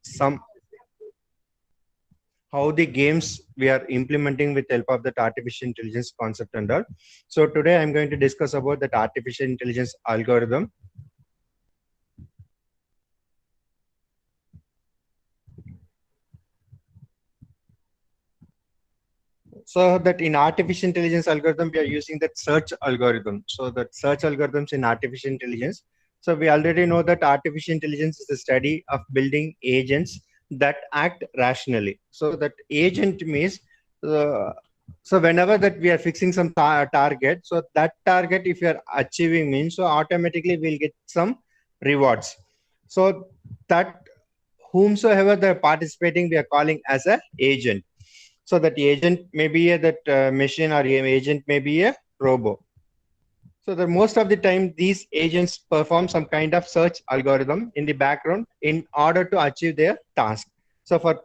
some how the games we are implementing with help of that artificial intelligence concept and all. So today I'm going to discuss about that artificial intelligence algorithm. So that in artificial intelligence algorithm, we are using that search algorithm. So that search algorithms in artificial intelligence. So we already know that artificial intelligence is the study of building agents that act rationally. So that agent means, uh, so whenever that we are fixing some target, so that target, if you are achieving means, so automatically we'll get some rewards. So that whomsoever they're participating, we are calling as a agent. So that agent may be a machine, or agent may be a robot. So the most of the time, these agents perform some kind of search algorithm in the background in order to achieve their task. So for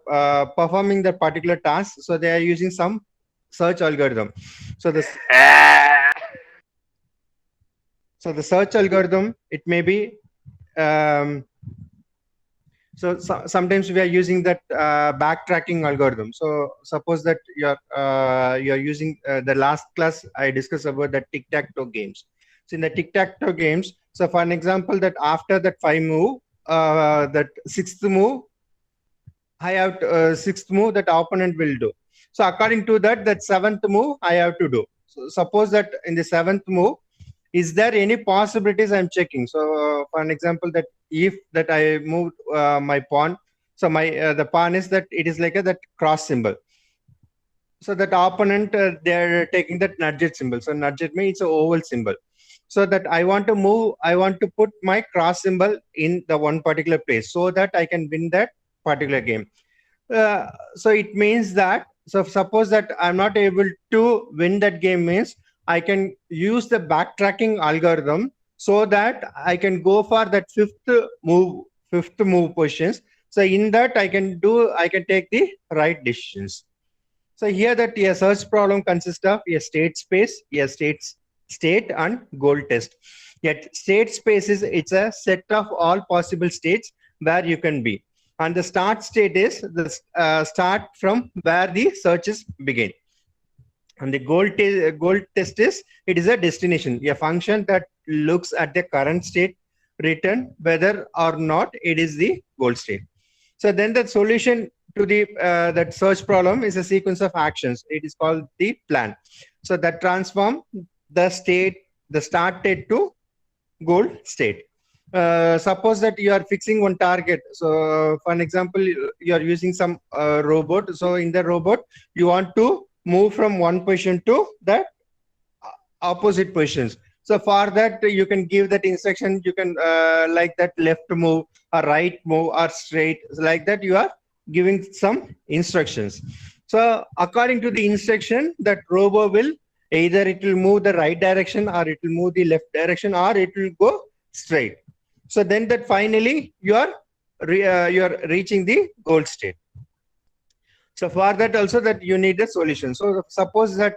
performing that particular task, so they are using some search algorithm. So the search algorithm, it may be sometimes we are using that backtracking algorithm. So suppose that you're using the last class I discussed about the tic-tac-toe games. So in the tic-tac-toe games, so for an example, that after that 5 move, that sixth move, I have sixth move that opponent will do. So according to that, that seventh move I have to do. So suppose that in the seventh move, is there any possibilities I'm checking? So for an example, that if that I moved my pawn, so my the pawn is that it is like that cross symbol. So that opponent they're taking that nudget symbol. So nudget means it's an oval symbol. So that I want to move, I want to put my cross symbol in the one particular place so that I can win that particular game. So it means that, so suppose that I'm not able to win that game means I can use the backtracking algorithm so that I can go for that fifth move positions. So in that I can take the right decisions. So here that a search problem consists of a state space, a state and goal test. Yet state space is, it's a set of all possible states where you can be. And the start state is the start from where the searches begin. And the goal test is, it is a destination, a function that looks at the current state, return whether or not it is the goal state. So then the solution to the that search problem is a sequence of actions. It is called the plan. So that transform the start state to goal state. Suppose that you are fixing one target. So for an example, you are using some robot. So in the robot, you want to move from one position to the opposite positions. So for that, you can give that instruction. You can like that left move or right move or straight, like that you are giving some instructions. So according to the instruction, that robot will either it will move the right direction, or it will move the left direction, or it will go straight. So then that finally you are reaching the goal state. So for that also that you need a solution. So suppose that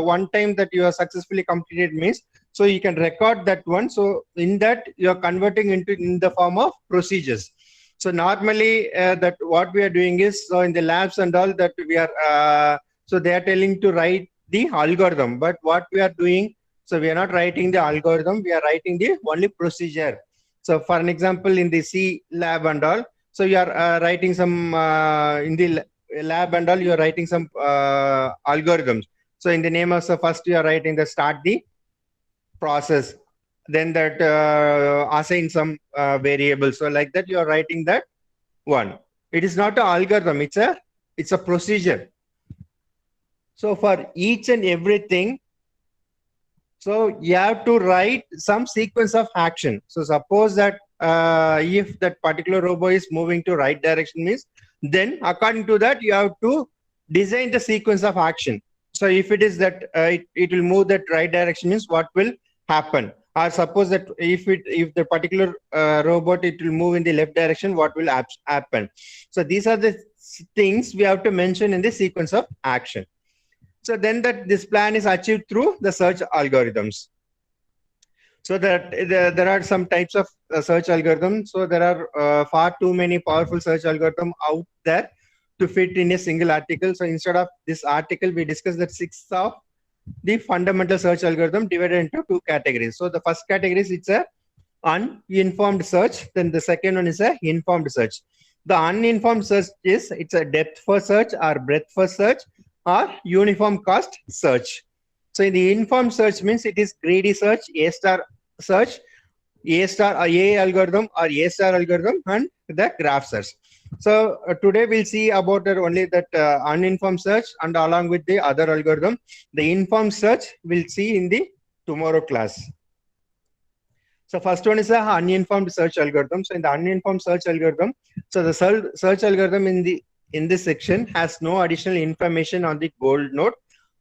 one time that you are successfully completed means, so you can record that one. So in that you are converting into in the form of procedures. So normally that what we are doing is, so in the labs and all that we are, so they are telling to write the algorithm, but what we are doing, so we are not writing the algorithm, we are writing the only procedure. So for an example, in the C lab and all, so you are writing some in the lab and all, you are writing some algorithms. So in the name of, so first you are writing the start the process, then that assign some variables. So like that you are writing that one. It is not an algorithm, it's a procedure. So for each and everything, so you have to write some sequence of action. So suppose that if that particular robot is moving to right direction means, then according to that you have to design the sequence of action. So if it is that it will move that right direction means what will happen, or suppose that if the particular robot it will move in the left direction, what will happen. So these are the things we have to mention in the sequence of action. So then that this plan is achieved through the search algorithms. So that there are some types of search algorithms. So there are far too many powerful search algorithms out there to fit in a single article. So instead of this article, we discuss that 6 of the fundamental search algorithm divided into 2 categories. So the first category is it's a uninformed search. Then the second one is a informed search. The uninformed search is it's a depth first search or breadth first search or uniform cost search. So in the informed search means it is greedy search, A star search, A star A algorithm or A star algorithm, and the graph search. So today we'll see about only that uninformed search, and along with the other algorithm. The informed search we'll see in the tomorrow class. So first one is the uninformed search algorithm. So in the uninformed search algorithm, so the search algorithm in this section has no additional information on the goal node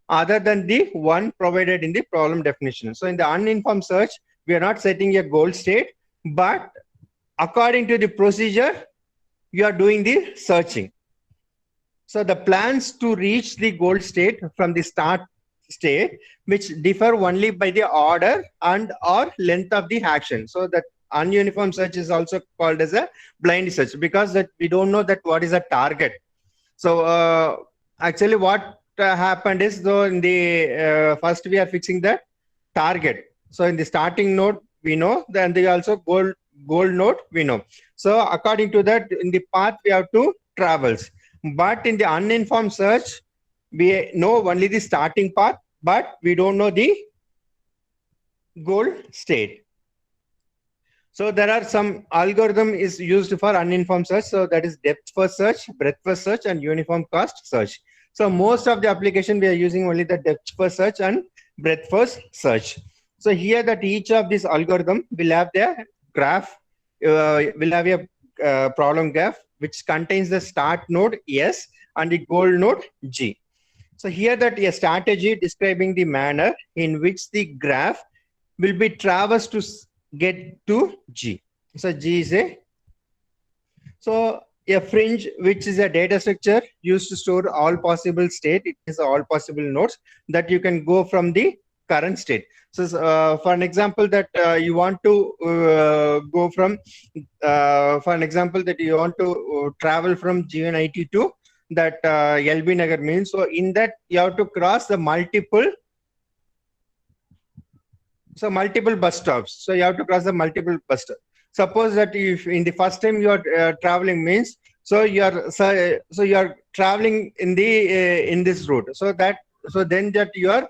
other than the one provided in the problem definition. So in the uninformed search, we are not setting a goal state, but according to the procedure, you are doing the searching. So the plans to reach the goal state from the start state, which differ only by the order and or length of the action. So that ununiform search is also called as a blind search, because that we don't know that what is a target. So actually what happened is, though in the first we are fixing the target. So in the starting node we know, then they also goal node we know. So according to that, in the path we have to travels. But in the uninformed search, we know only the starting path, but we don't know the goal state. So there are some algorithm is used for uninformed search. So that is depth first search, breadth first search, and uniform cost search. So most of the application we are using only the depth first search and breadth first search. So here that each of these algorithm will have their graph, will have a problem graph which contains the start node S and the goal node G. So here that a strategy describing the manner in which the graph will be traversed to get to G. So G is a fringe, which is a data structure used to store all possible state. It is all possible nodes that you can go from the current state. So for an example that you want to go from, for an example that you want to travel from GNIT to that LB Nagar means. So in that you have to cross the multiple bus stops. So you have to cross the multiple bus stops. Suppose that if in the first time you are traveling means, so you are traveling in the in this route. So then that you are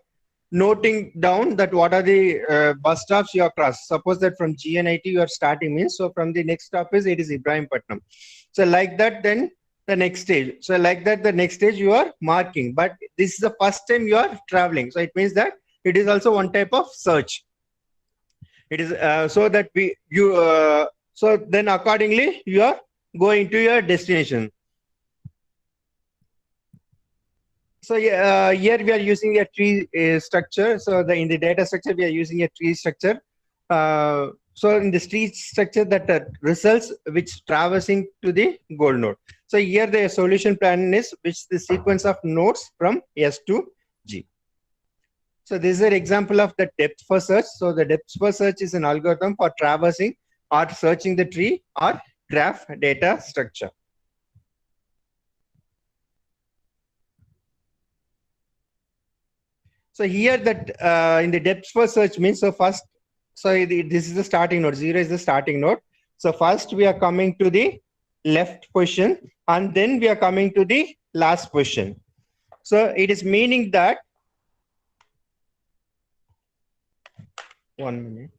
noting down that what are the bus stops you have crossed. Suppose that from GNIT you are starting means, so from the next stop is Ibrahimpatnam. So like that, then the next stage. So like that, the next stage you are marking. But this is the first time you are traveling. So it means that it is also one type of search. It is so that so then accordingly you are going to your destination. So here we are using a tree structure. So in the data structure we are using a tree structure. So in this tree structure, that results which traversing to the goal node. So here the solution plan is which the sequence of nodes from S to G. So this is an example of the depth first search. So the depth first search is an algorithm for traversing or searching the tree or graph data structure. So here that in the depth first search means, so first, so this is the starting node, 0 is the starting node. So first we are coming to the left position and then we are coming to the last position. So it is meaning that, one minute.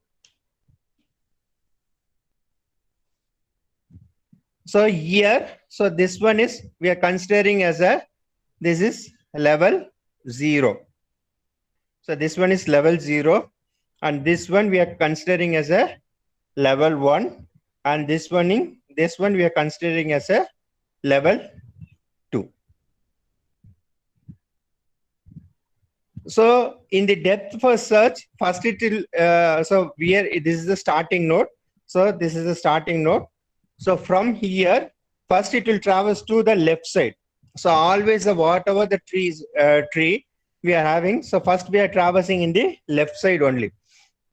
So here, so this one is, we are considering as this is level 0. So this one is level 0 and this one we are considering as a level 1 and this one we are considering as a level 2. So in the depth first search, first it will, so this is the starting node. So this is the starting node. So from here, first it will traverse to the left side. So always whatever the tree we are having. So first we are traversing in the left side only.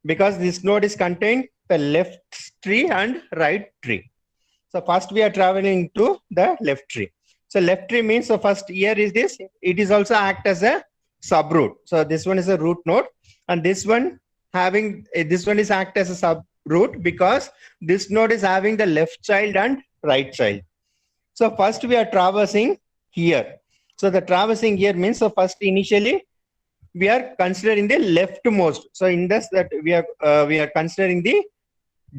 because this node is contained the left tree and right tree. So first we are traveling to the left tree. So left tree means, so first here is this, it is also act as a subroot. So this one is a root node, and this one is act as a subroot because this node is having the left child and right child. So first we are traversing here. So the traversing here means, so first initially we are considering the leftmost. So in this that we are considering the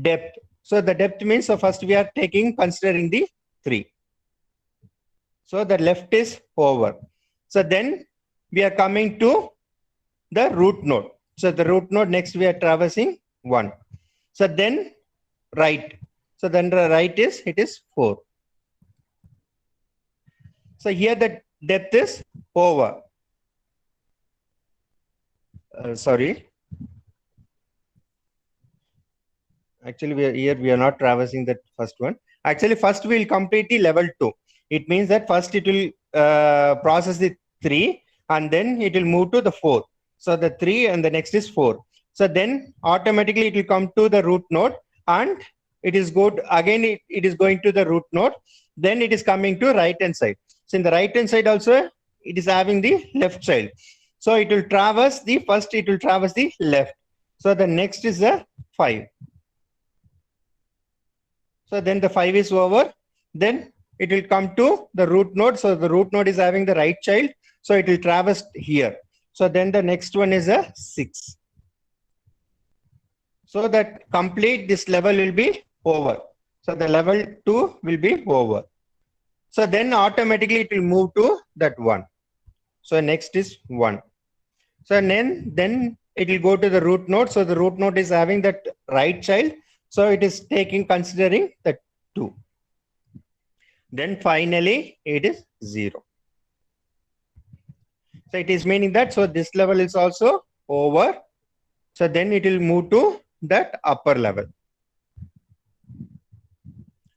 depth. So the depth means, so first we are considering the 3. So the left is over. So then we are coming to the root node. So the root node, next we are traversing 1. So then right. So then the right is, it is 4. So here the depth is over. Sorry. Actually, we are not traversing that first one. Actually, first we will complete the level 2. It means that first it will process the 3 and then it will move to the 4. So the 3 and the next is 4. So then automatically it will come to the root node and it is good again. It is going to the root node. Then it is coming to right hand side. So in the right hand side also it is having the left child. So it will traverse the first. It will traverse the left. So the next is the 5. So then the 5 is over. Then it will come to the root node. So the root node is having the right child. So it will traverse here. So then the next one is a 6. So that complete this level will be over. So the level 2 will be over. So then automatically it will move to that 1. So next is 1. So then it will go to the root node. So the root node is having that right child. So it is considering the 2. Then finally it is 0. So it is meaning that, so this level is also over. So then it will move to that upper level.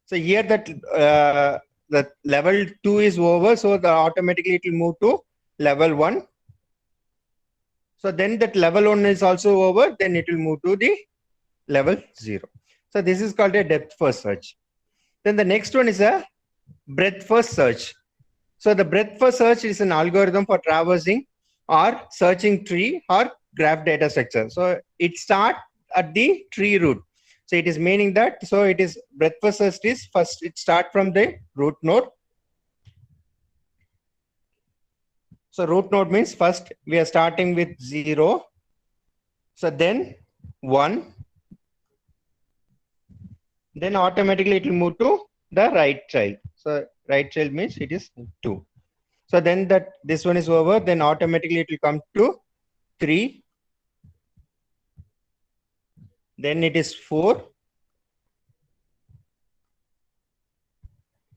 So here that the level 2 is over. So automatically it will move to level 1. So then that level 1 is also over. Then it will move to the level 0. So this is called a depth first search. Then the next one is a breadth first search. So the breadth first search is an algorithm for traversing or searching tree or graph data structure. So it starts at the tree root. So it is meaning that, so it is breadth first search is first it start from the root node. So root node means first we are starting with 0. So then 1. Then automatically it will move to the right child. So right child means it is 2. So then this one is over. Then automatically it will come to 3. Then it is 4.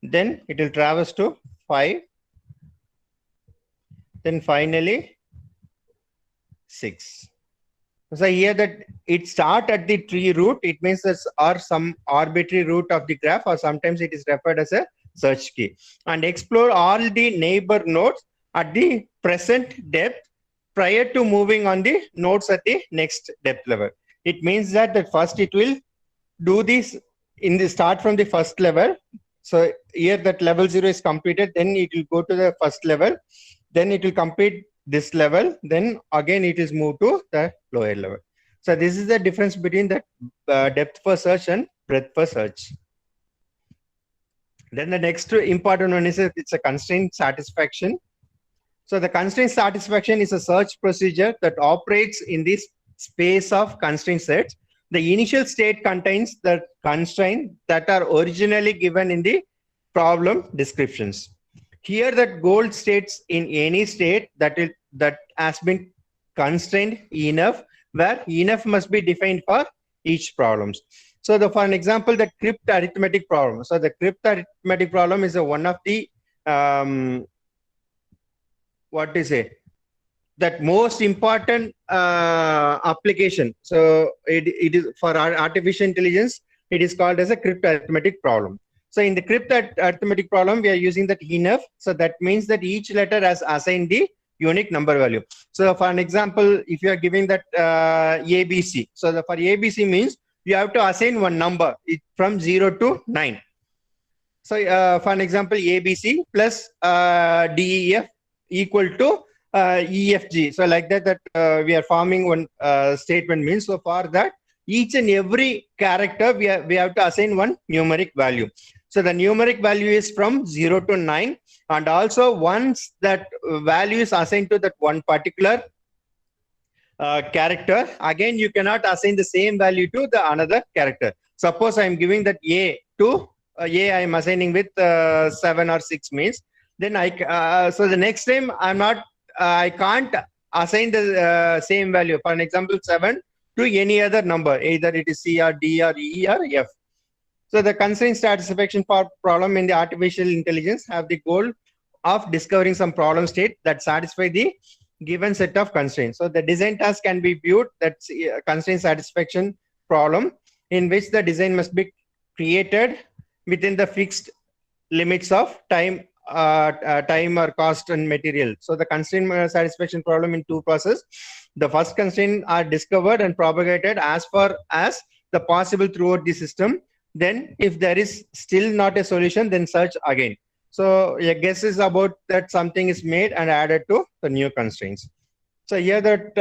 Then it will traverse to 5. Then finally 6. So here that it start at the tree root, it means that's or some arbitrary root of the graph, or sometimes it is referred as a search key, and explore all the neighbor nodes at the present depth prior to moving on the nodes at the next depth level. It means that first it will do this in the start from the first level. So here that level 0 is completed, then it will go to the first level, then it will complete this level, then again it is moved to the lower level. So this is the difference between the depth first search and breadth first search. Then the next important one is it's a constraint satisfaction. So the constraint satisfaction is a search procedure that operates in this space of constraint sets. The initial state contains the constraint that are originally given in the problem descriptions. Here that goal states in any state that has been constrained enough, where enough must be defined for each problems. So for an example, the crypt arithmetic problem. So the crypt arithmetic problem is one of the that most important application. So it is for our artificial intelligence. It is called as a crypt arithmetic problem. So in the crypt arithmetic problem, we are using that enough. So that means that each letter has assigned the unique number value. So for an example, if you are giving that ABC, so for ABC means you have to assign one number from 0 to 9. So for an example, ABC plus DEF equal to EFG. So like that we are forming one statement means. So for that, each and every character we have to assign one numeric value. So the numeric value is from 0 to 9, and also once that value is assigned to that one particular character, again you cannot assign the same value to the another character. Suppose I am giving that A to A, I am assigning with 7 or 6 means, then so the next time I can't assign the same value. For an example, 7 to any other number, either it is C or D or E or F. So the constraint satisfaction problem in the artificial intelligence have the goal of discovering some problem state that satisfy the given set of constraints. So the design task can be viewed that's constraint satisfaction problem in which the design must be created within the fixed limits of time or cost and material. So the constraint satisfaction problem in two processes. The first constraint are discovered and propagated as far as the possible throughout the system. Then if there is still not a solution, then search again. So a guess is about that something is made and added to the new constraints. So here that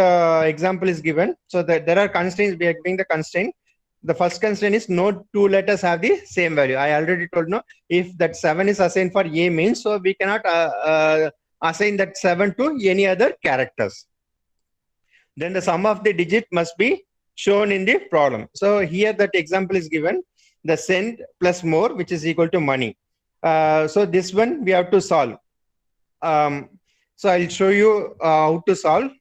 example is given. So that there are constraints, we are giving the constraint. The first constraint is no two letters have the same value. I already told no, if that 7 is assigned for A means, so we cannot assign that 7 to any other characters. Then the sum of the digit must be shown in the problem. So here that example is given, the send plus more, which is equal to money. So this one we have to solve. So I'll show you how to solve.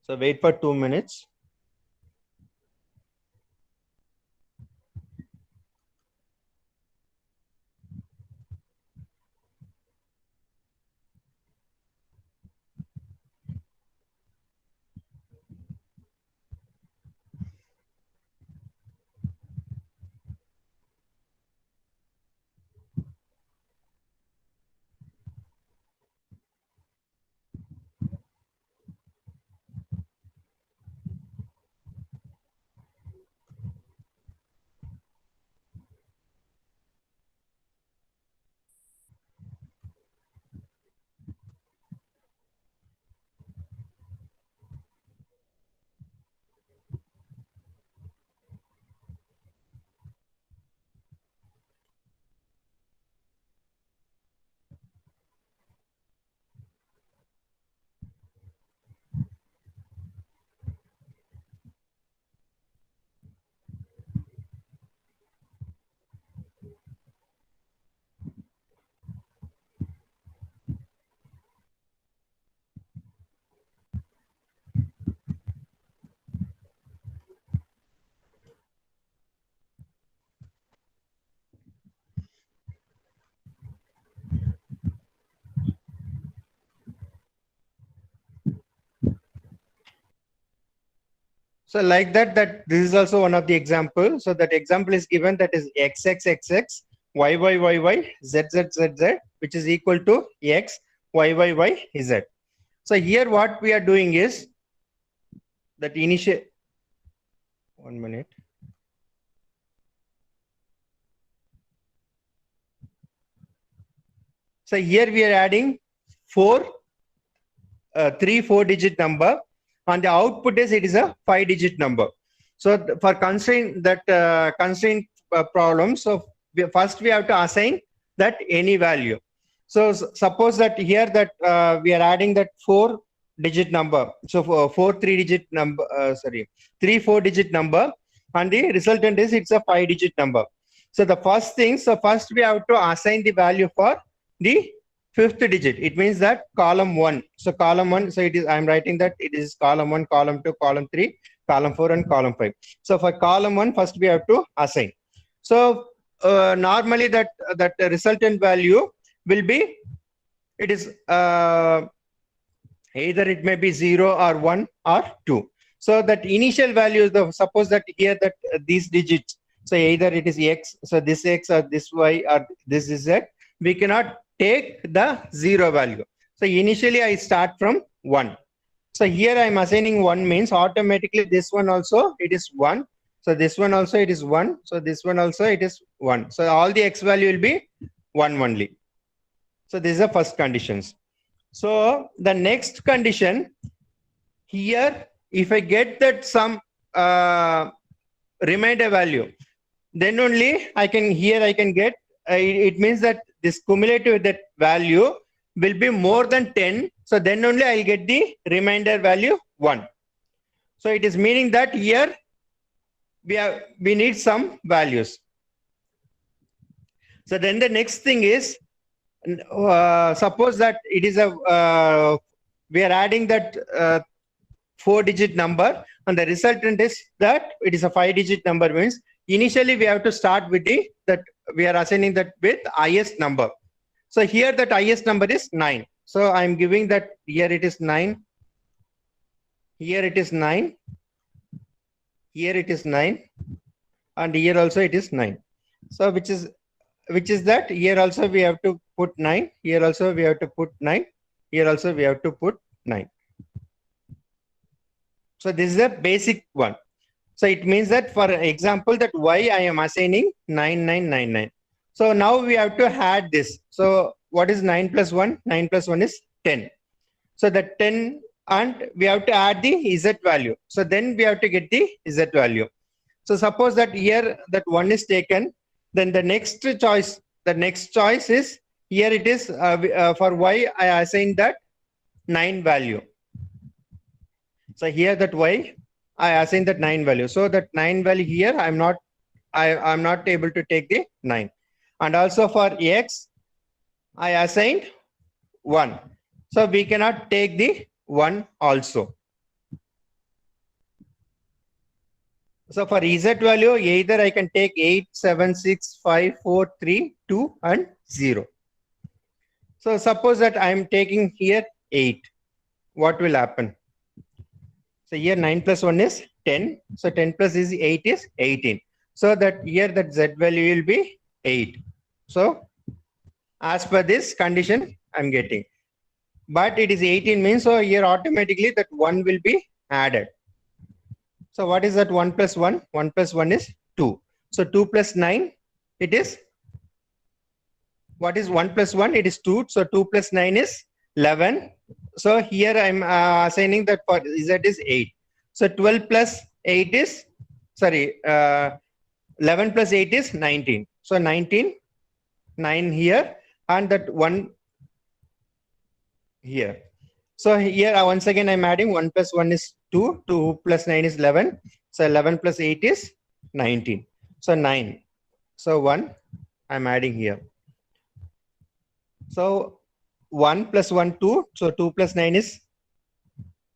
So wait for 2 minutes. So like that this is also one of the examples. So that example is given, that is XXXX, YYYY, ZZZZ, which is equal to X, YYYZ. So here what we are doing is that initial, 1 minute. So here we are adding 4 digit number. On the output is it is a 5-digit number. So for constraint constraint problem, so first we have to assign that any value. So suppose that here that we are adding that 4-digit number. So for 3 4-digit number, and the resultant is it's a 5-digit number. So the first thing, so first we have to assign the value for the 5th digit. It means that column 1. So column 1, so it is, I'm writing that it is column 1, column 2, column 3, column 4, and column 5. So for column 1, first we have to assign. So normally that resultant value will be it is either it may be 0 or 1 or 2. So that initial value, suppose that here that these digits, so either it is x, so this x or this y or this is z, we cannot take the 0 value. So initially I start from 1. So here I am assigning 1 means automatically this one also it is 1. So this one also it is 1. So this one also it is 1. So all the x value will be 1 only. So this is the first conditions. So the next condition here, if I get that some remainder value, then only I can get, it means that this cumulative that value will be more than 10. So then only I'll get the remainder value 1. So it is meaning that here we need some values. So then the next thing is, suppose that it is a we are adding that 4-digit number, and the resultant is that it is a 5-digit number. Means initially we have to start with that we are assigning that with highest number. So here that highest number is 9. So I am giving that here it is 9. Here it is 9. Here it is 9, and here also it is 9. So which is that here also we have to put 9. Here also we have to put 9. Here also we have to put 9. So this is a basic one. So it means that, for example, that y I am assigning 9999. So now we have to add this. So what is 9 plus 1? 9 plus 1 is 10. So that 10, and we have to add the z value. So then we have to get the z value. So suppose that here that 1 is taken, then the next choice is here it is for y I assign that 9 value. So here that y I assign that 9 value. So that 9 value here I'm not able to take the 9. And also for x I assigned 1. So we cannot take the 1 also. So for z value, either I can take 8, 7, 6, 5, 4, 3, 2 and 0. So suppose that I am taking here 8. What will happen? So here 9 plus 1 is 10. So 10 plus 8 is 18. So that here that z value will be 8. So as per this condition I'm getting. But it is 18 means, so here automatically that 1 will be added. So what is that 1 plus 1? 1 plus 1 is 2. So 2 plus 9, it is, what is 1 plus 1? It is 2. So 2 plus 9 is 11. So here I'm assigning that for z is 8. So 12 plus 8 is, 11 plus 8 is 19. So 19, 9 here, and that 1 here. So here once again I'm adding 1 plus 1 is 2, 2 plus 9 is 11. So 11 plus 8 is 19. So 9. So 1 I'm adding here. So 1 plus 1, 2. So 2 plus 9 is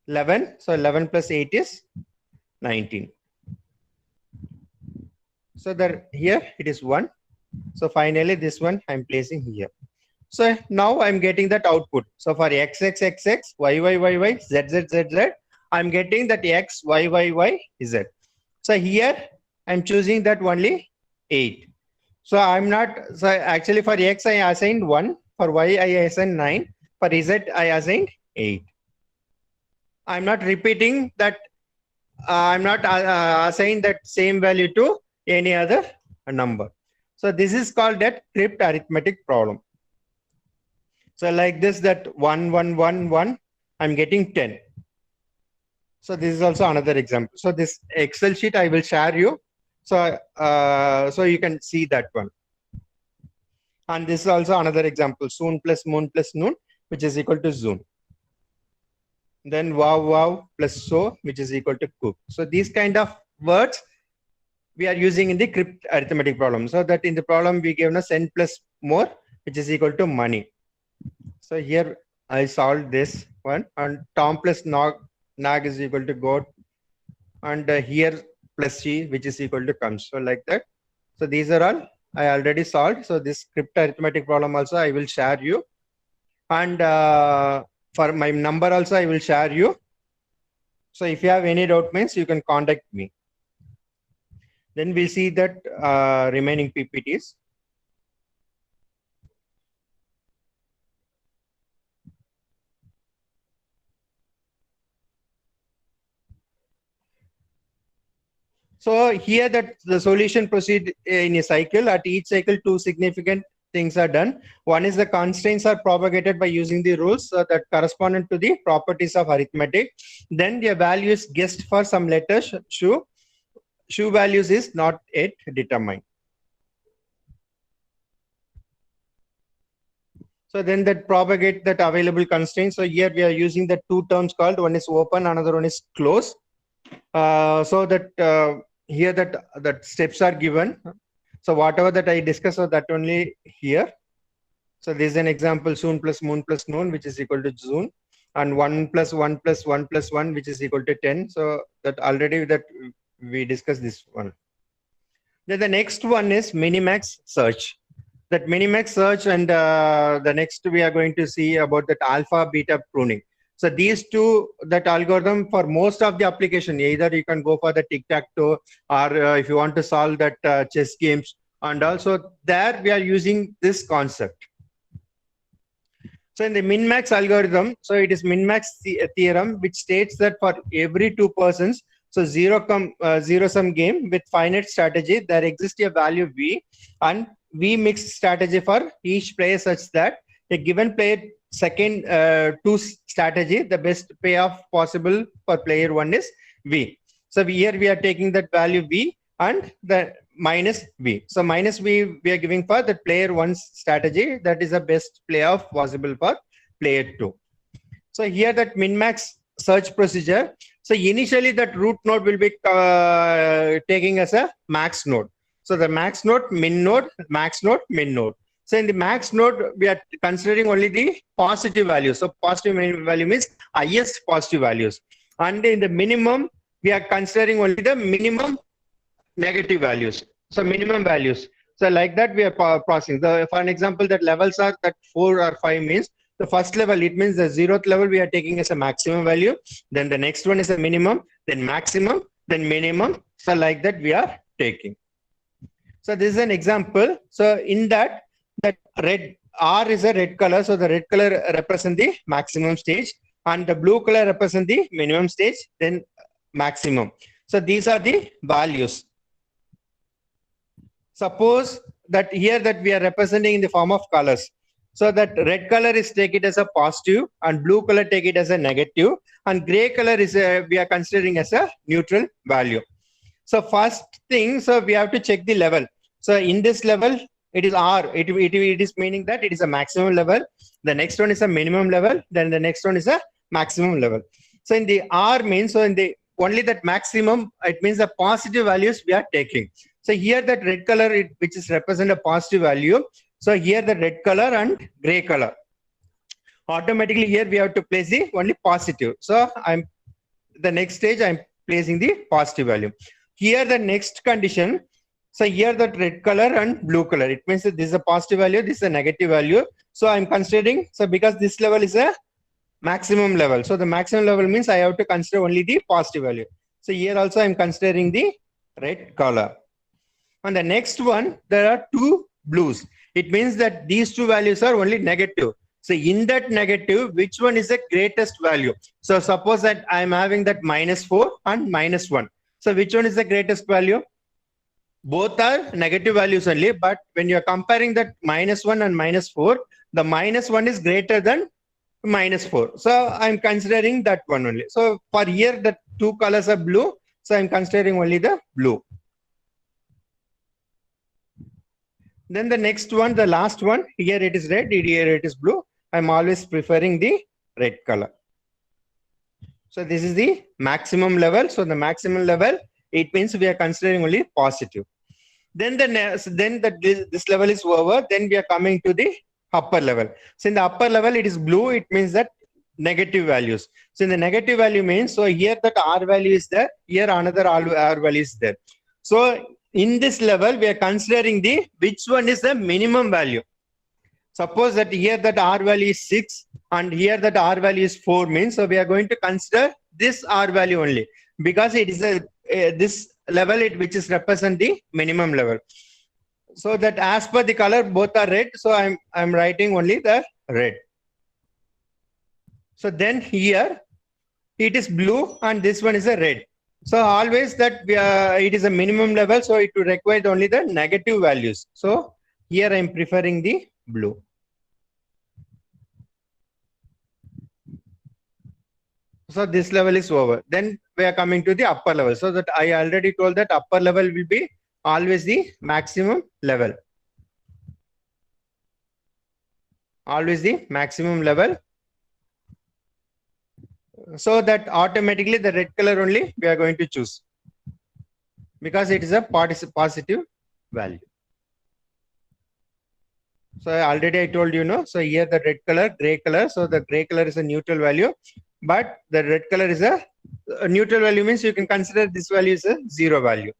11. So 11 plus 8 is 19. So that here it is 1. So finally this one I'm placing here. So now I'm getting that output. So for x, x, x, x, y, y, y, y, z, z, z, z, I'm getting that x, y, y, y, z. So here I'm choosing that only 8. So I'm not, so actually for x I assigned 1, for y I assigned 9, for z I assigned 8. I'm not repeating that, I'm not assigning that same value to any other number. So this is called that crypt arithmetic problem. So like this, that 1, 1, 1, 1, I'm getting 10. So this is also another example. So this Excel sheet I will share you. So, so you can see that one. And this is also another example. Soon plus moon plus noon, which is equal to zoom. Then wow, wow plus so, which is equal to cook. So these kind of words we are using in the crypt arithmetic problem. So that in the problem we given us n plus more, which is equal to money. So here I solved this one, and Tom plus nag is equal to goat, and here plus c, which is equal to comes. So like that. So these are all I already solved. So this crypt arithmetic problem also I will share you. And for my number also, I will share you. So if you have any doubt means you can contact me. Then we'll see that remaining PPTs. So here that the solution proceed in a cycle. At each cycle, two significant things are done. One is the constraints are propagated by using the rules that correspondent to the properties of arithmetic. Then the value is guessed for some letters. Shoe values is not yet determined. So then that propagate that available constraints. So here we are using the two terms called, one is open, another one is close. So that here that steps are given. So whatever that I discussed, so that only here. So this is an example: soon plus moon plus noon, which is equal to June, and 1 plus 1 plus 1 plus 1, which is equal to 10. So that already that we discussed this one. Then the next one is minimax search. That minimax search, and the next we are going to see about that alpha beta pruning. So these two, that algorithm for most of the application, either you can go for the tic-tac-toe, or if you want to solve that chess games, and also there we are using this concept. So in the min-max algorithm, so it is min-max theorem, which states that for every two persons, so zero-sum game with finite strategy, there exists a value V, and V mixed strategy for each player such that a given player second two strategy, the best payoff possible for player one is V. So here we are taking that value V and the minus V. So minus V we are giving for the player one's strategy, that is the best payoff possible for player two. So here that min-max search procedure. So initially that root node will be taking as a max node. So the max node, min node, max node, min node. So in the max node, we are considering only the positive values. So positive value means highest positive values. And in the minimum, we are considering only the minimum negative values. So minimum values. So like that, we are processing. For an example, that levels are that 4 or 5 means the first level, it means the 0th level we are taking as a maximum value. Then the next one is a minimum, then maximum, then minimum. So like that, we are taking. So this is an example. So in that red R is a red color. So the red color represents the maximum stage, and the blue color represents the minimum stage, then maximum. So these are the values. Suppose that here that we are representing in the form of colors. So that red color is take it as a positive, and blue color take it as a negative, and gray color is we are considering as a neutral value. So first thing, so we have to check the level. So in this level, it is R. It is meaning that it is a maximum level. The next one is a minimum level. Then the next one is a maximum level. So in the R means, so in the only that maximum, it means the positive values we are taking. So here that red color, which is represent a positive value. So here the red color and gray color. Automatically here we have to place the only positive. So the next stage I'm placing the positive value. Here the next condition. So here that red color and blue color, it means that this is a positive value, this is a negative value. So I'm considering, so because this level is a maximum level. So the maximum level means I have to consider only the positive value. So here also I'm considering the red color. On the next one, there are two blues. It means that these two values are only negative. So in that negative, which one is the greatest value? So suppose that I'm having that -4 and -1. So which one is the greatest value? Both are negative values only, but when you're comparing that -1 and -4, the -1 is greater than -4. So I'm considering that one only. So for here, the two colors are blue. So I'm considering only the blue. Then the next one, the last one, here it is red, here it is blue. I'm always preferring the red color. So this is the maximum level. So the maximum level, it means we are considering only positive. Then this level is over. Then we are coming to the upper level. So in the upper level, it is blue. It means that negative values. So in the negative value means, so here that R value is there. Here another R value is there. So in this level, we are considering which one is the minimum value. suppose that here that R value is 6 and here that R value is 4 means, so we are going to consider this R value only because it is this level which is represent the minimum level. So that as per the color, both are red. So I'm writing only the red. So then here it is blue and this one is a red. So always that it is a minimum level. So it will require only the negative values. So here I'm preferring the blue. So this level is over. Then we are coming to the upper level. So that I already told that upper level will be always the maximum level. Always the maximum level. So that automatically the red color only we are going to choose because it is a positive value. So already I told you, no. So here the red color, gray color. So the gray color is a neutral value, but the red color is a neutral value means you can consider this value is a 0 value.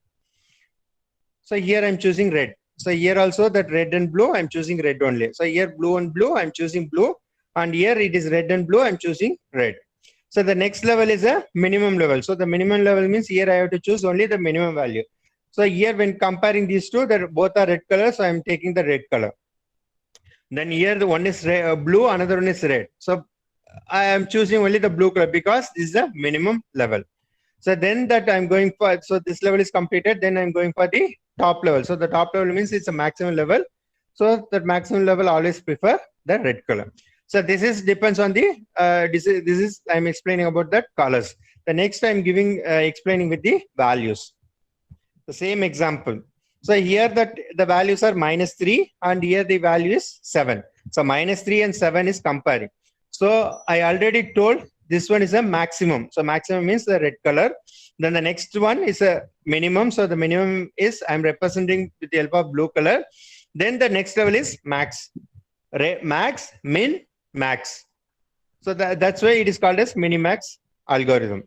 So here I'm choosing red. So here also that red and blue, I'm choosing red only. So here blue and blue, I'm choosing blue, and here it is red and blue, I'm choosing red. So the next level is a minimum level. So the minimum level means here I have to choose only the minimum value. So here when comparing these two, that both are red color, so I'm taking the red color. Then here the one is blue, another one is red. So I am choosing only the blue color because this is the minimum level. So then that I'm going for, so this level is completed, then I'm going for the top level. So the top level means it's a maximum level. So that maximum level always prefer the red color. So this is depends on the this is I'm explaining about the colors. The next I'm giving explaining with the values. The same example. So here that the values are -3 and here the value is 7. So -3 and 7 is comparing. So I already told this one is a maximum. So maximum means the red color. Then the next one is a minimum. So the minimum is I'm representing with the help of blue color. Then the next level is max. Max, min, max. So that's why it is called as minimax algorithm.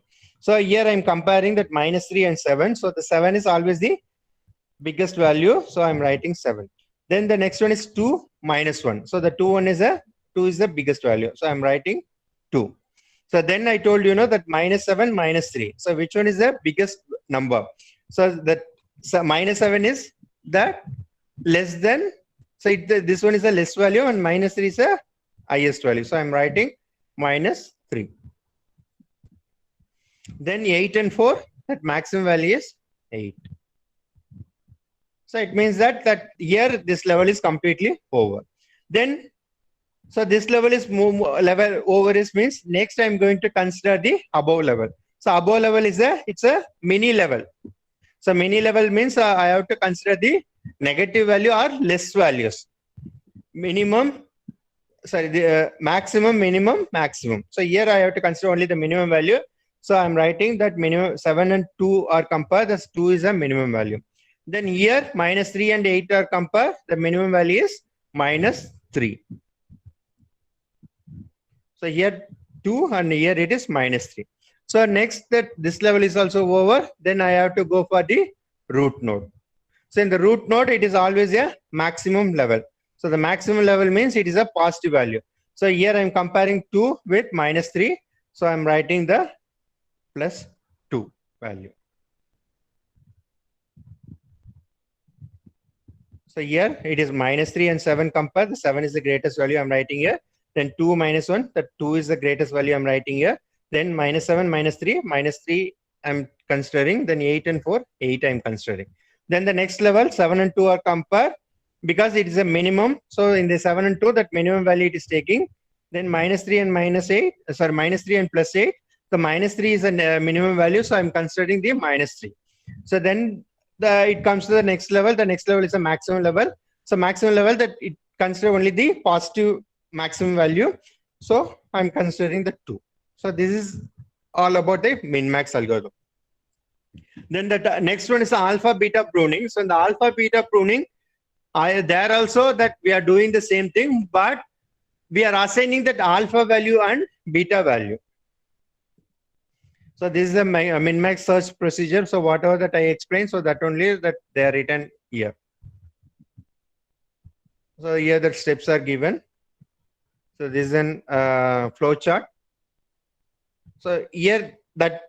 So here I'm comparing that -3 and 7. So the 7 is always the biggest value. So I'm writing 7. Then the next one is 2 minus 1. So the 2 is the biggest value. So I'm writing 2. So then I told you know that -7 -3. So which one is the biggest number? So that -7 is that less than. So this one is a less value and -3 is a highest value. So I'm writing -3. Then 8 and 4, that maximum value is 8. So it means that here this level is completely over. Then so this level is level over is means next I'm going to consider the above level. So above level is it's a mini level. So mini level means I have to consider the negative value or less values. Minimum, sorry, the maximum, minimum, maximum. So here I have to consider only the minimum value. So I'm writing that minimum 7 and 2 are compared. Thus 2 is a minimum value. Then here -3 and 8 are compared. The minimum value is -3. So here 2 and here it is -3. So next that this level is also over. Then I have to go for the root node. So in the root node, it is always a maximum level. So the maximum level means it is a positive value. So here I'm comparing 2 with -3. So I'm writing the +2 value. So here it is -3 and 7 compare. The 7 is the greatest value I'm writing here. Then 2 minus 1, the 2 is the greatest value I'm writing here. Then -7, -3 I'm considering. Then 8 and 4, 8 I'm considering. Then the next level, 7 and 2 are compared because it is a minimum. So in the 7 and 2, that minimum value it is taking. Then -3 and -8, sorry, -3 and +8. The -3 is a minimum value, so I'm considering the -3. So then it comes to the next level. The next level is a maximum level. So maximum level that it consider only the positive maximum value. So I'm considering the 2. So this is all about the min-max algorithm. Then the next one is alpha beta pruning. So in the alpha beta pruning, there also that we are doing the same thing, but we are assigning that alpha value and beta value. So this is a min-max search procedure. So whatever that I explained, so that only that they are written here. So here the steps are given. So this is an flow chart. So here that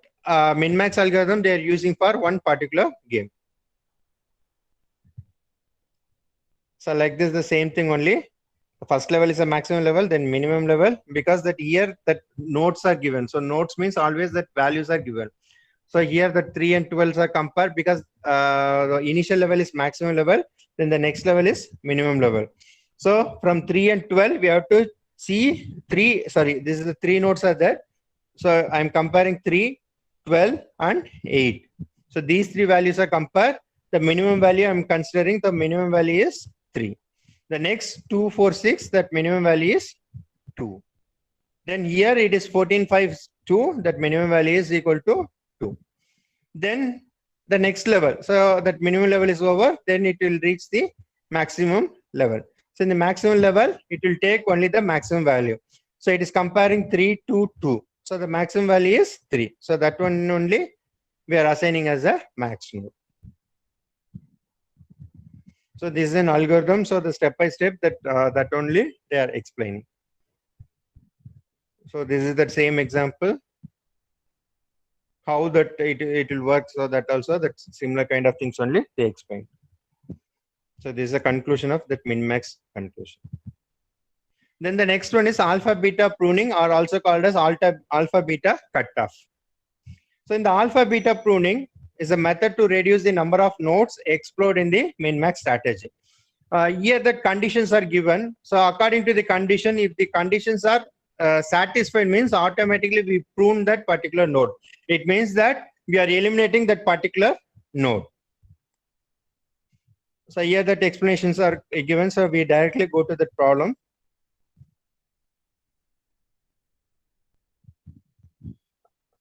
min-max algorithm they are using for one particular game. So like this, the same thing only. The first level is a maximum level, then minimum level, because that here that nodes are given. So nodes means always that values are given. So here the 3 and 12 are compared because the initial level is maximum level, then the next level is minimum level. So from 3 and 12, we have to see this is the 3 nodes are there. So I'm comparing 3, 12 and 8. So these 3 values are compared. The minimum value I'm considering, the minimum value is 3. The next 2, 4, 6, that minimum value is 2. Then here it is 14, 5, 2, that minimum value is equal to 2. Then the next level, so that minimum level is over, then it will reach the maximum level. So in the maximum level, it will take only the maximum value. So it is comparing 3 to 2. So the maximum value is 3. So that one only we are assigning as a max node. So this is an algorithm. So the step by step that only they are explaining. So this is the same example. How that it will work. So that also that similar kind of things only they explain. So this is a conclusion of that min-max conclusion. Then the next one is alpha beta pruning, or also called as alpha beta cutoff. So in the alpha beta pruning is a method to reduce the number of nodes explored in the min-max strategy. Here the conditions are given. So according to the condition, if the conditions are satisfied, means automatically we prune that particular node. It means that we are eliminating that particular node. So here that explanations are given. So we directly go to the problem.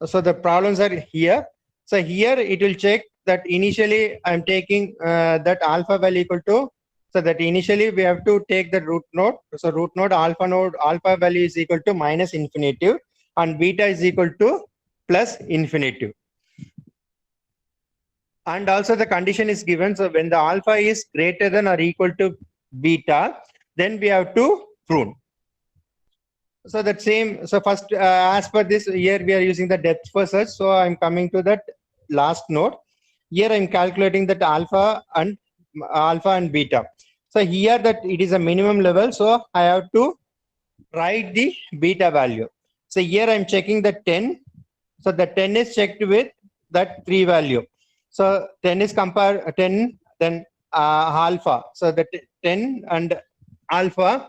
So the problems are here. So here it will check that initially I'm taking that alpha value equal to, so that initially we have to take the root node. So root node alpha value is equal to minus infinitive and beta is equal to plus infinitive. And also the condition is given. So when the alpha is greater than or equal to beta, then we have to prune. So that same, so first as per this, here we are using the depth first search. So I'm coming to that last node. Here I'm calculating that alpha and beta. So here that it is a minimum level. So I have to write the beta value. So here I'm checking the 10. So the 10 is checked with that 3 value. So 10 is compared 10, then alpha. So the 10 and alpha,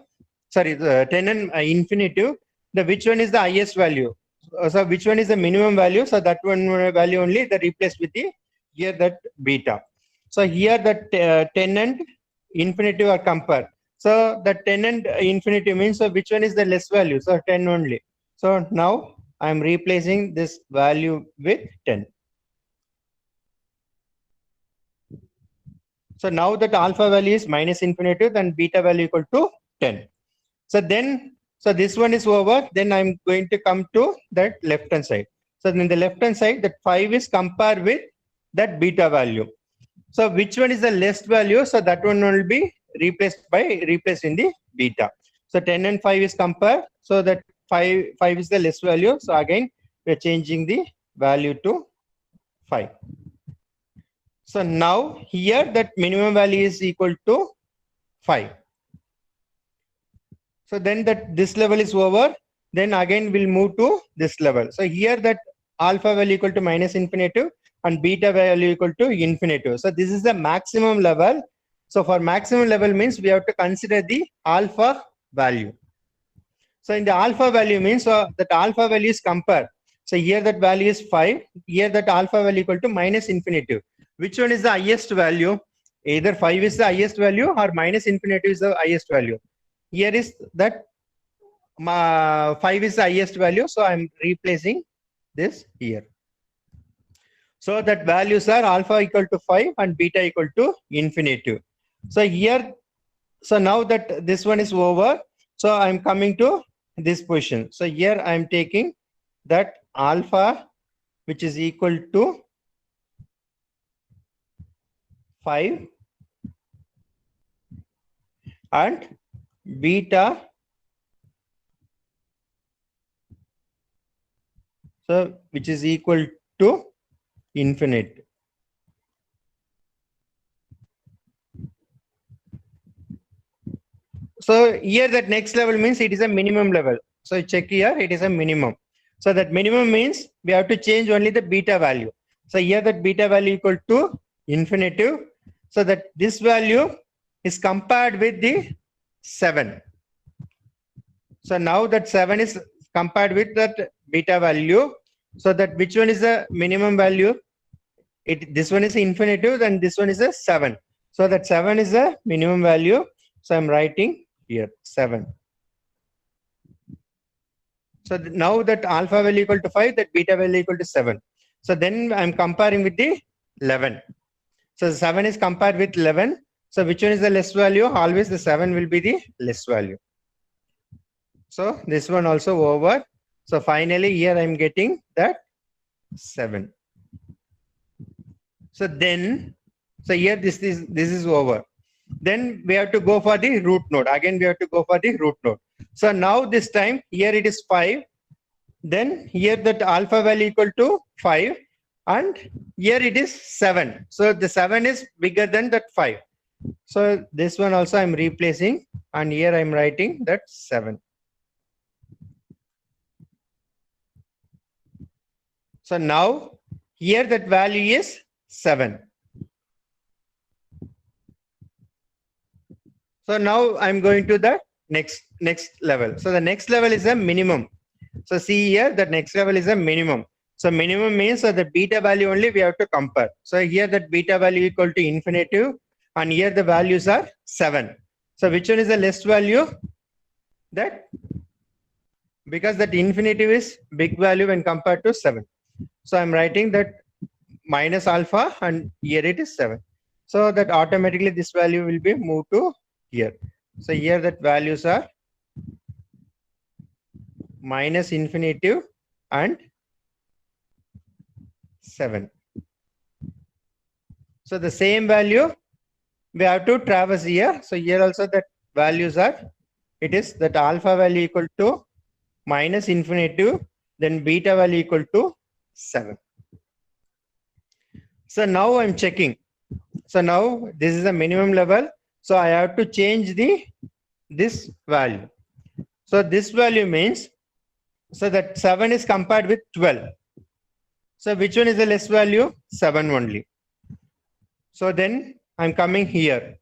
sorry, the 10 and infinitive, the which one is the highest value? So which one is the minimum value? So that one value only the replaced with the here that beta. So here that 10 and infinitive are compared. So the 10 and infinitive means so which one is the less value? So 10 only. So now I'm replacing this value with 10. So now that alpha value is minus infinitive, then beta value equal to 10. So then, so this one is over. Then I'm going to come to that left hand side. So in the left hand side, that 5 is compared with that beta value. So which one is the less value? So that one will be replaced in the beta. So 10 and 5 is compared. So that 5 is the less value. So again, we're changing the value to 5. So now here that minimum value is equal to 5. So then that this level is over. Then again we'll move to this level. So here that alpha value equal to minus infinitive and beta value equal to infinitive. So this is the maximum level. So for maximum level means we have to consider the alpha value. So in the alpha value means that alpha value is compared. So here that value is 5. Here that alpha value equal to minus infinitive. Which one is the highest value? Either 5 is the highest value or minus infinitive is the highest value. Here is that 5 is the highest value. So I'm replacing this here. So that values are alpha equal to 5 and beta equal to infinitive. So here, so now that this one is over, so I'm coming to this position. So here I'm taking that alpha, which is equal to 5 and beta, so which is equal to infinite. So here that next level means it is a minimum level. So check here, it is a minimum. So that minimum means we have to change only the beta value. So here that beta value equal to infinitive. So that this value is compared with the 7. So now that 7 is compared with that beta value. So that which one is the minimum value? This one is infinitive, and this one is a 7. So that 7 is the minimum value. So I'm writing here 7. So now that alpha value equal to 5, that beta value equal to 7. So then I'm comparing with the 11. So 7 is compared with 11. So which one is the less value? Always the 7 will be the less value. So this one also over. So finally here I'm getting that 7. So then, so here this is over. Then we have to go for the root node. Again, we have to go for the root node. So now this time here it is 5. Then here that alpha value equal to 5. And here it is 7. So the 7 is bigger than that 5. So this one also I'm replacing. And here I'm writing that 7. So now here that value is 7. So now I'm going to the next level. So the next level is a minimum. So see here, the next level is a minimum. So minimum means that the beta value only we have to compare. So here that beta value equal to infinitive, and here the values are 7. So which one is the less value? That, because that infinitive is big value when compared to 7. So I'm writing that minus alpha, and here it is 7. So that automatically this value will be moved to here. So here that values are minus infinitive and 7. So the same value we have to traverse here. So here also that values are, it is that alpha value equal to minus infinitive, then beta value equal to 7. So now I'm checking. So now this is a minimum level. So I have to change this value. So this value means, so that 7 is compared with 12. So which one is the less value? 7 only. So then I'm coming here.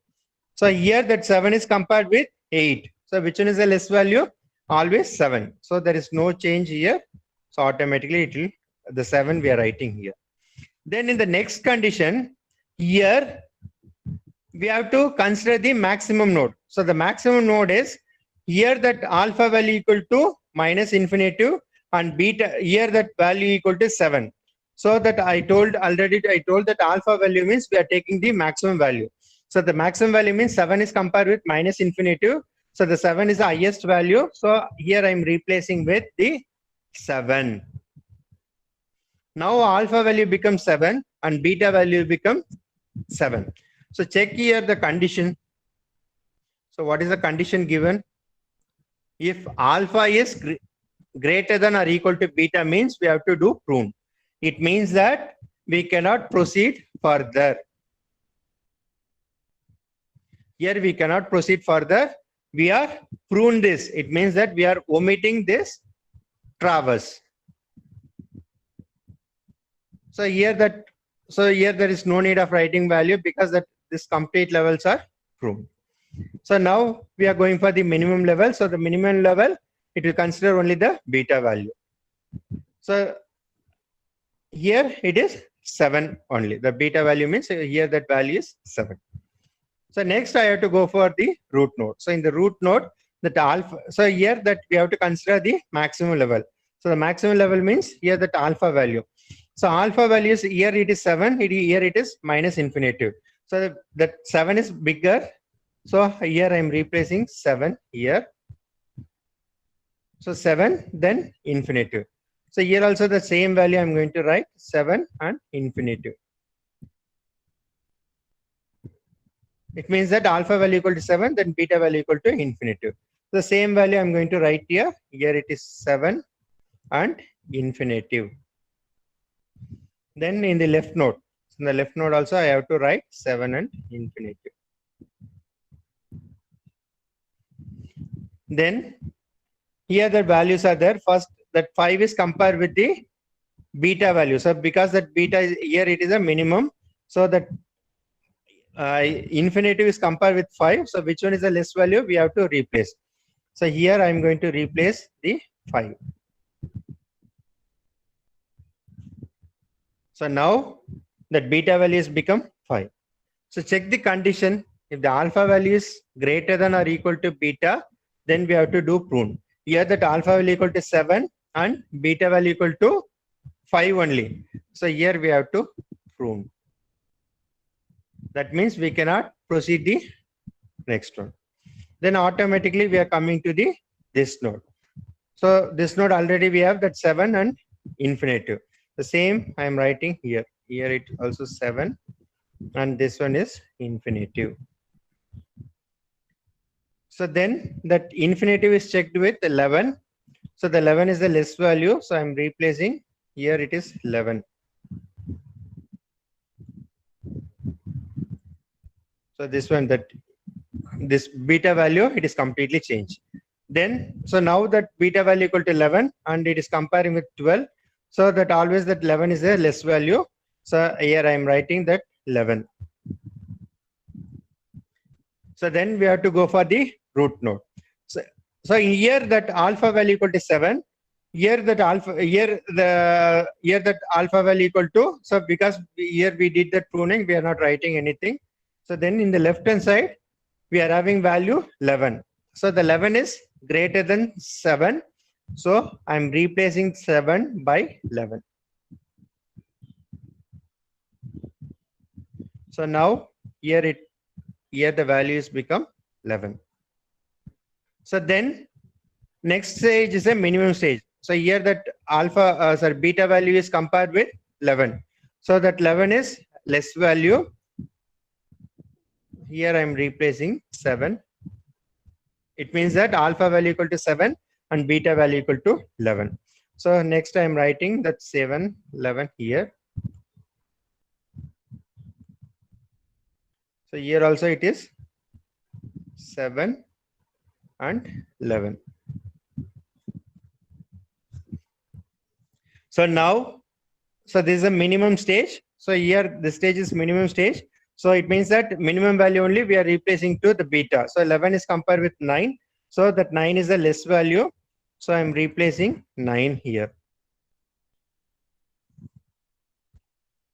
So here that 7 is compared with 8. So which one is the less value? Always 7. So there is no change here. So automatically it will, the 7 we are writing here. Then in the next condition, here we have to consider the maximum node. So the maximum node is here that alpha value equal to minus infinitive, and beta here that value equal to 7. So that I told that alpha value means we are taking the maximum value. So the maximum value means 7 is compared with minus infinitive. So the 7 is the highest value. So here I am replacing with the 7. Now alpha value becomes 7 and beta value becomes 7. So check here the condition. So what is the condition given? If alpha is greater than or equal to beta means we have to do prune. It means that we cannot proceed further. Here we cannot proceed further. We are prune this. It means that we are omitting this traverse. So here there is no need of writing value because that this complete levels are pruned. So now we are going for the minimum level. So the minimum level, it will consider only the beta value. So here it is 7 only. The beta value means here that value is 7. So next I have to go for the root node. So in the root node, that alpha, so here that we have to consider the maximum level. So the maximum level means here that alpha value. So alpha value is here it is 7, here it is minus infinitive. So that 7 is bigger. So here I am replacing 7 here. So 7 then infinitive. So here also the same value I'm going to write 7 and infinitive. It means that alpha value equal to 7, then beta value equal to infinitive. The same value I'm going to write here. Here it is 7 and infinitive. Then in the left node, in the left node also I have to write 7 and infinitive. Then here the values are there. First, that 5 is compared with the beta value. So because that beta is here, it is a minimum. So that infinitive is compared with 5. So which one is the less value? We have to replace. So here I'm going to replace the 5. So now that beta value has become 5. So check the condition. If the alpha value is greater than or equal to beta, then we have to do prune. Here that alpha value equal to 7 and beta value equal to 5 only. So here we have to prune. That means we cannot proceed the next one. Then automatically we are coming to this node. So this node already we have that 7 and infinitive. The same I am writing here. Here it also 7 and this one is infinitive. So then that infinitive is checked with 11. So the 11 is the less value. So I'm replacing here it is 11. So this one this beta value it is completely changed. Then so now that beta value equal to 11 and it is comparing with 12. So that always that 11 is a less value. So here I am writing that 11. So then we have to go for the root node. So here that alpha value equal to 7. Here that alpha value equal to. So because here we did that pruning, we are not writing anything. So then in the left hand side, we are having value 11. So the 11 is greater than 7. So I'm replacing 7 by 11. So now here the value is become 11. So then next stage is a minimum stage. So here that beta value is compared with 11. So that 11 is less value. Here I'm replacing 7. It means that alpha value equal to 7 and beta value equal to 11. So next I'm writing that 7, 11 here. So here also it is 7 and 11. So now, so this is a minimum stage. So here the stage is minimum stage. So it means that minimum value only we are replacing to the beta. So 11 is compared with 9. So that 9 is a less value. So I'm replacing 9 here.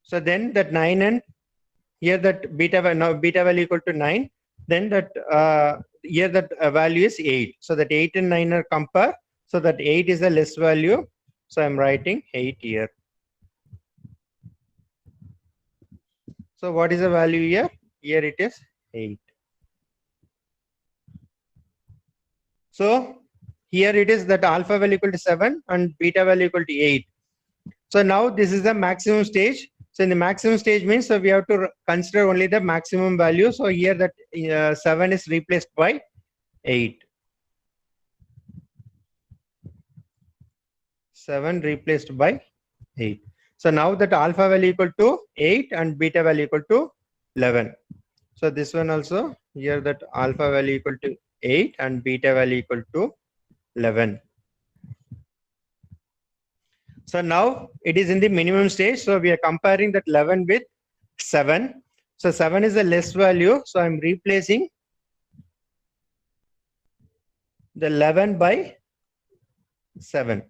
So then that 9 and here that beta value equal to 9. Then that here that value is 8. So that 8 and 9 are compared. So that 8 is a less value. So I'm writing 8 here. So what is the value here? Here it is 8. So here it is that alpha value equal to 7 and beta value equal to 8. So now this is the maximum stage. So in the maximum stage means so we have to consider only the maximum value. So here that 7 is replaced by 8. 7 replaced by 8. So now that alpha value equal to 8 and beta value equal to 11. So this one also here that alpha value equal to 8 and beta value equal to 11. So now it is in the minimum stage. So we are comparing that 11 with 7. So 7 is a less value. So I'm replacing the 11 by 7.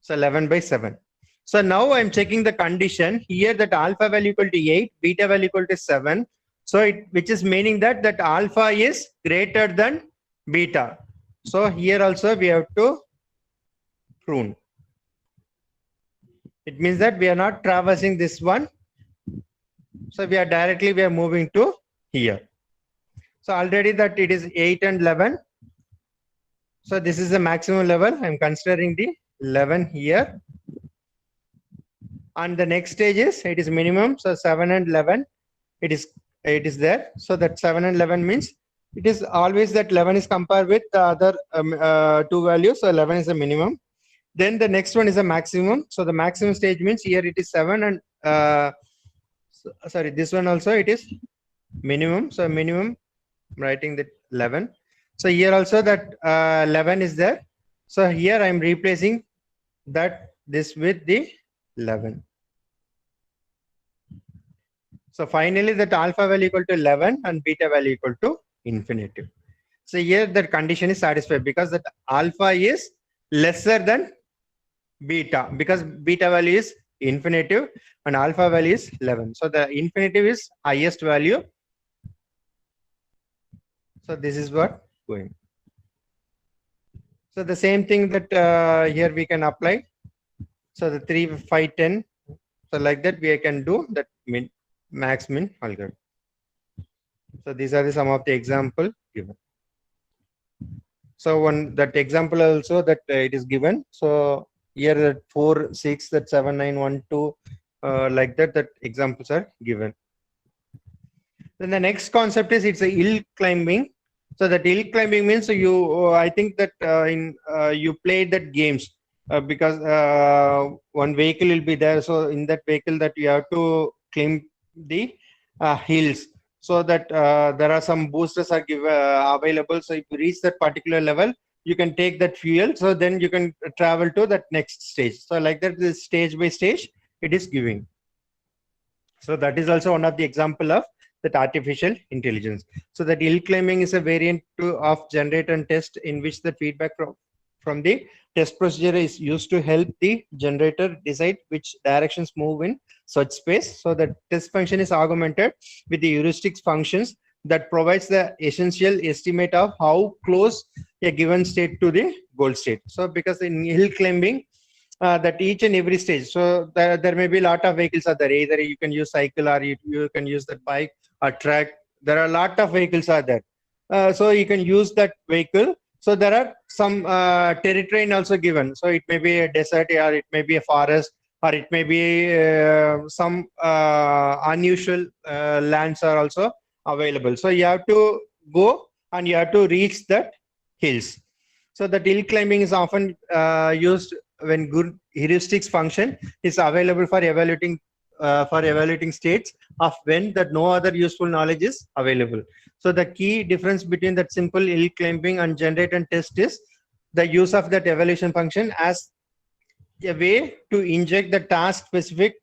So 11 by 7. So now I'm checking the condition here that alpha value equal to 8, beta value equal to 7. So which is meaning that alpha is greater than beta. So here also we have to prune. It means that we are not traversing this one. So we are moving to here. So already that it is 8 and 11. So this is the maximum level. I'm considering the 11 here. And the next stage is it is minimum. So 7 and 11, it is there. So that 7 and 11 means it is always that 11 is compared with the other two values. So 11 is a minimum. Then the next one is a maximum. So the maximum stage means here it is 7 and sorry, this one also it is minimum. So minimum, I'm writing that 11. So here also that 11 is there. So here I'm replacing that this with the 11. So finally that alpha value equal to 11 and beta value equal to infinitive. So here the condition is satisfied because that alpha is lesser than beta, because beta value is infinitive and alpha value is 11. So the infinitive is highest value. So this is what going. So the same thing that here we can apply. So the 3, 5, 10. So like that we can do that max min algorithm. So these are some of the example given. So one that example also that it is given. So here that 4, 6, that 7, 9, 1, 2, like that examples are given. Then the next concept is it's a hill climbing. So that hill climbing means you, I think that you played that games because one vehicle will be there. So in that vehicle that you have to climb the hills. So that there are some boosters are available. So if you reach that particular level, you can take that fuel. So then you can travel to that next stage. So like that, this stage by stage, it is giving. So that is also one of the example of that artificial intelligence. So that hill climbing is a variant of generate and test in which the feedback from the test procedure is used to help the generator decide which directions move in search space. So the test function is augmented with the heuristics functions that provides the essential estimate of how close a given state to the goal state. So because in hill climbing, that each and every stage, so there may be a lot of vehicles are there. Either you can use cycle or you can use the bike or truck. There are a lot of vehicles are there. So you can use that vehicle. So there are some terrain also given. So it may be a desert or it may be a forest or it may be some unusual lands are also available. So you have to go and you have to reach that hills. So the hill climbing is often used when good heuristics function is available for evaluating states of when that no other useful knowledge is available. So the key difference between that simple hill climbing and generate and test is the use of that evaluation function as a way to inject the task specific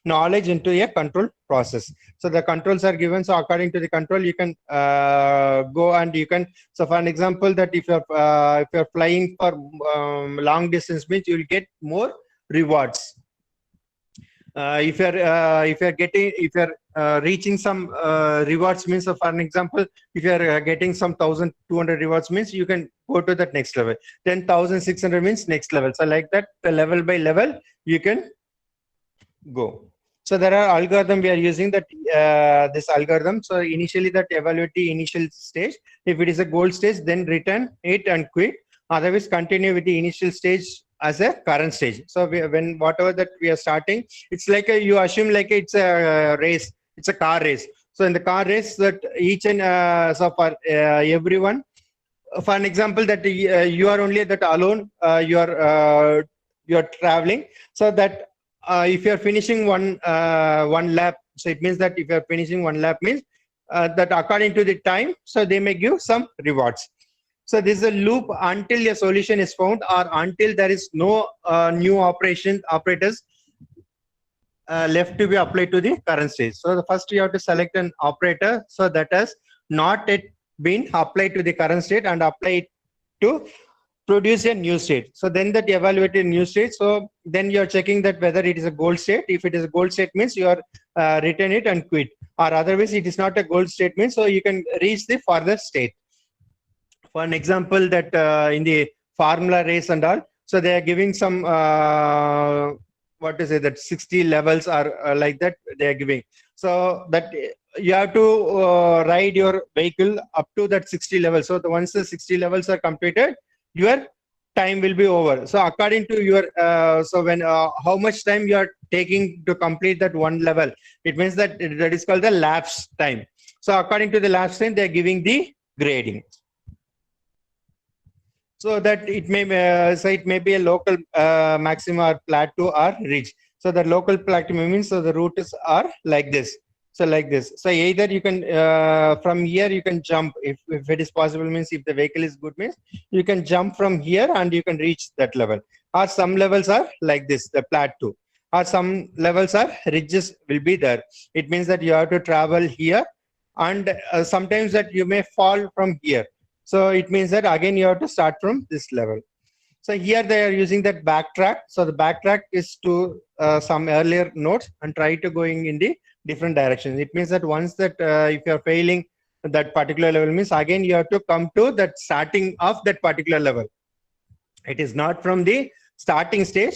knowledge into a control process. So the controls are given. So according to the control, you can go and you can. So for an example, that if you're flying for long distance, means you will get more rewards. If you're reaching some rewards, means, so for an example, if you're getting some 1,200 rewards, means you can go to that next level. 10,600 means next level. So like that, the level by level, you can go. So there are algorithm we are using that this algorithm. So initially that evaluate the initial stage. If it is a goal stage, then return it and quit. Otherwise, continue with the initial stage as a current stage. So when whatever that we are starting, it's like you assume like it's a race. It's a car race. So in the car race, that each and so for everyone, for an example, that you are only that alone. You are traveling. So that if you are finishing one lap, so it means that if you are finishing one lap means that according to the time, so they may give some rewards. So this is a loop until a solution is found or until there is no new operators left to be applied to the current stage. So the first you have to select an operator so that has not yet been applied to the current state and apply it to produce a new state. So then that evaluate a new state. So then you're checking that whether it is a goal state. If it is a goal state means you are return it and quit, or otherwise it is not a goal state means so you can reach the further state. For an example, that in the formula race and all, so they are giving some what to say, that 60 levels are like that they are giving. So that you have to ride your vehicle up to that 60 levels. So once the 60 levels are completed, your time will be over. So according to your, so when, how much time you are taking to complete that one level, it means that that is called the lapse time. So according to the lapse time, they are giving the grading. So that it may, so it may be a local maxima or plateau or ridge. So the local plateau means, so the routes are like this. So like this. So either you can, from here you can jump, if it is possible, means if the vehicle is good, means you can jump from here and you can reach that level. Or some levels are like this, the plateau. Or some levels are ridges will be there. It means that you have to travel here, and sometimes that you may fall from here. So it means that again you have to start from this level. So here they are using that backtrack. So the backtrack is to some earlier nodes and try to going in the different directions. It means that once that if you are failing that particular level, means again you have to come to that starting of that particular level. It is not from the starting stage.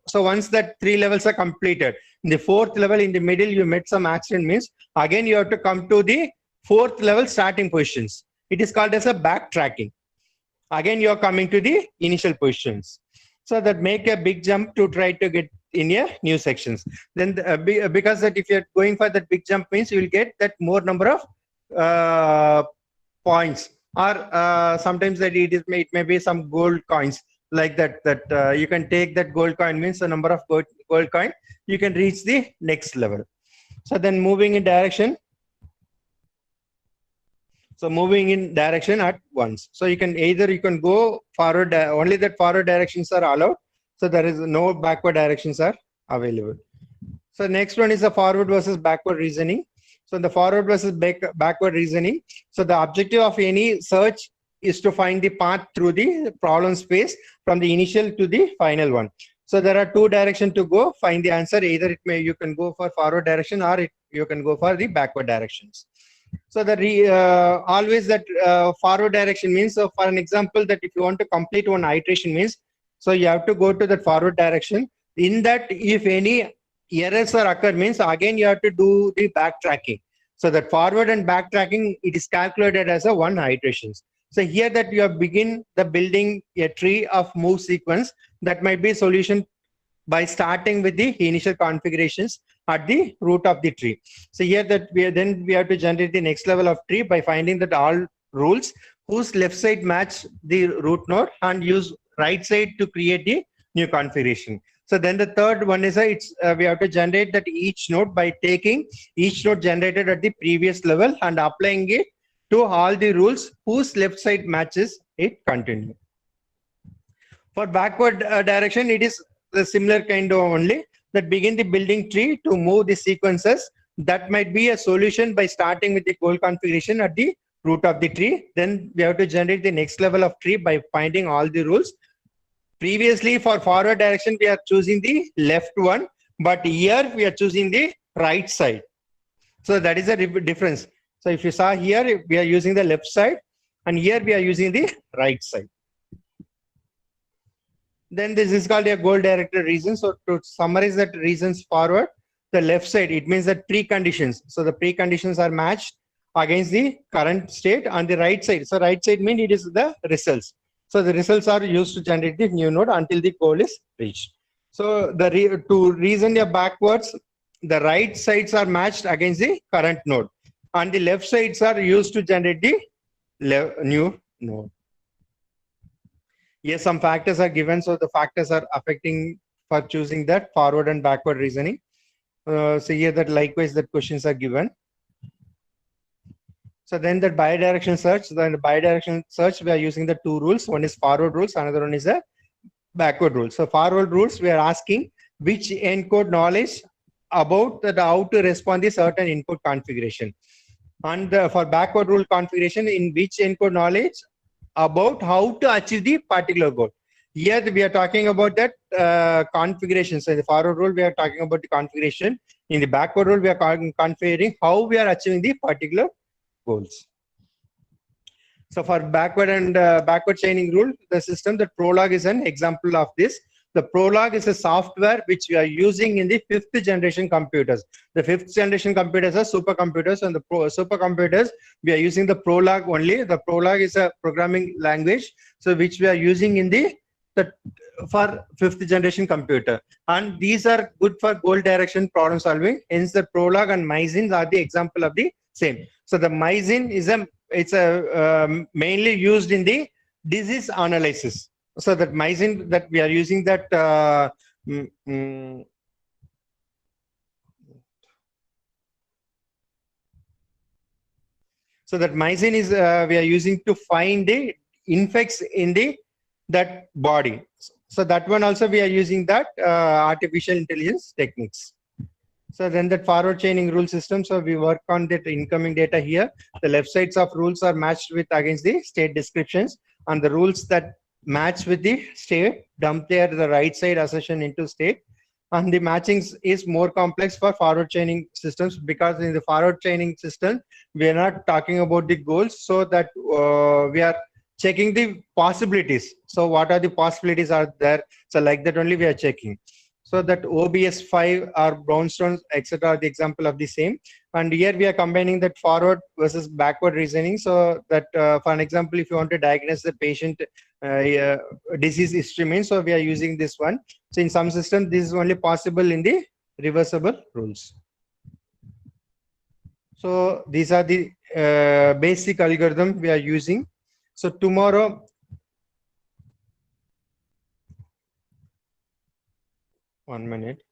So once that 3 levels are completed, in the 4th level in the middle you met some accident, means again you have to come to the 4th level starting positions. It is called as a backtracking. Again you are coming to the initial positions. So that make a big jump to try to get in a new sections. Then because that if you're going for that big jump, means you will get that more number of points, or sometimes that it may be some gold coins like that, you can take that gold coin, means the number of gold coin, you can reach the next level. So then moving in direction. So moving in direction at once. So you can either you can go forward, only that forward directions are allowed. So there is no backward directions are available. So next one is the forward versus backward reasoning. So the forward versus backward reasoning. So the objective of any search is to find the path through the problem space from the initial to the final one. So there are 2 directions to go find the answer. Either you can go for forward direction, or you can go for the backward directions. So the always that forward direction means, so for an example, that if you want to complete one iteration, means so you have to go to the forward direction. In that, if any errors are occur, means again you have to do the backtracking. So that forward and backtracking, it is calculated as a one iterations. So here that you have begin the building a tree of move sequence, that might be solution by starting with the initial configurations at the root of the tree. So here that we have to generate the next level of tree by finding that all rules whose left side match the root node and use right side to create the new configuration. So then the third one is we have to generate that each node by taking each node generated at the previous level and applying it to all the rules whose left side matches it continue. For backward direction, it is the similar kind of only, that begin the building tree to move the sequences. That might be a solution by starting with the goal configuration at the root of the tree. Then we have to generate the next level of tree by finding all the rules. Previously for forward direction, we are choosing the left one, but here we are choosing the right side. So that is a difference. So if you saw here, we are using the left side, and here we are using the right side. Then this is called a goal directed reason. So to summarize that reasons forward, the left side, it means that preconditions. So the preconditions are matched against the current state. On the right side, so right side means it is the results. So the results are used to generate the new node until the goal is reached. So to reason your backwards, the right sides are matched against the current node, and the left sides are used to generate the new node. Yes, some factors are given. So the factors are affecting for choosing that forward and backward reasoning. So here that likewise that questions are given. So then the bidirectional search, then the bidirectional search, we are using the 2 rules. One is forward rules, another one is a backward rule. So forward rules, we are asking which encode knowledge about how to respond to certain input configuration. And for backward rule configuration, in which encode knowledge about how to achieve the particular goal. Here we are talking about that configuration. So in the forward rule, we are talking about the configuration. In the backward rule, we are configuring how we are achieving the particular goals. So for backward and backward chaining rule, the system, that Prolog is an example of this. The Prolog is a software which we are using in the 5th generation computers. The 5th generation computers are supercomputers, and the supercomputers, we are using the Prolog only. The Prolog is a programming language, so which we are using in the for 5th generation computer, and these are good for goal direction problem solving. Hence the Prolog and Myzine are the example of the same. So the Myzine is mainly used in the disease analysis. So that Myzine that we are using that so that Myzine is we are using to find the infects in that body. So that one also we are using that artificial intelligence techniques. So then that forward chaining rule system. So we work on that incoming data here. The left sides of rules are matched with against the state descriptions, and the rules that match with the state dump there the right side assertion into state. And the matching is more complex for forward chaining systems, because in the forward chaining system we are not talking about the goals, so that we are checking the possibilities. So what are the possibilities are there? So like that only we are checking. So that OBS5 or brownstones, etc. are the example of the same. And here we are combining that forward versus backward reasoning. So that for an example, if you want to diagnose the patient disease history means, so we are using this one. So in some systems, this is only possible in the reversible rules. So these are the basic algorithm we are using. So tomorrow, one minute.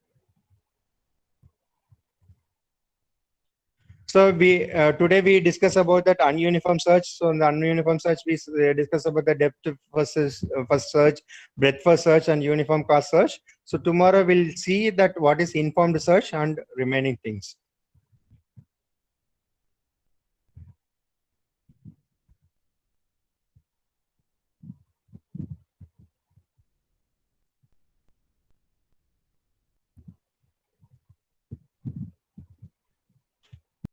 So we today we discuss about that ununiform search. So in the ununiform search, we discuss about the depth versus first search, breadth first search, and uniform cost search. So tomorrow we'll see that what is informed search and remaining things.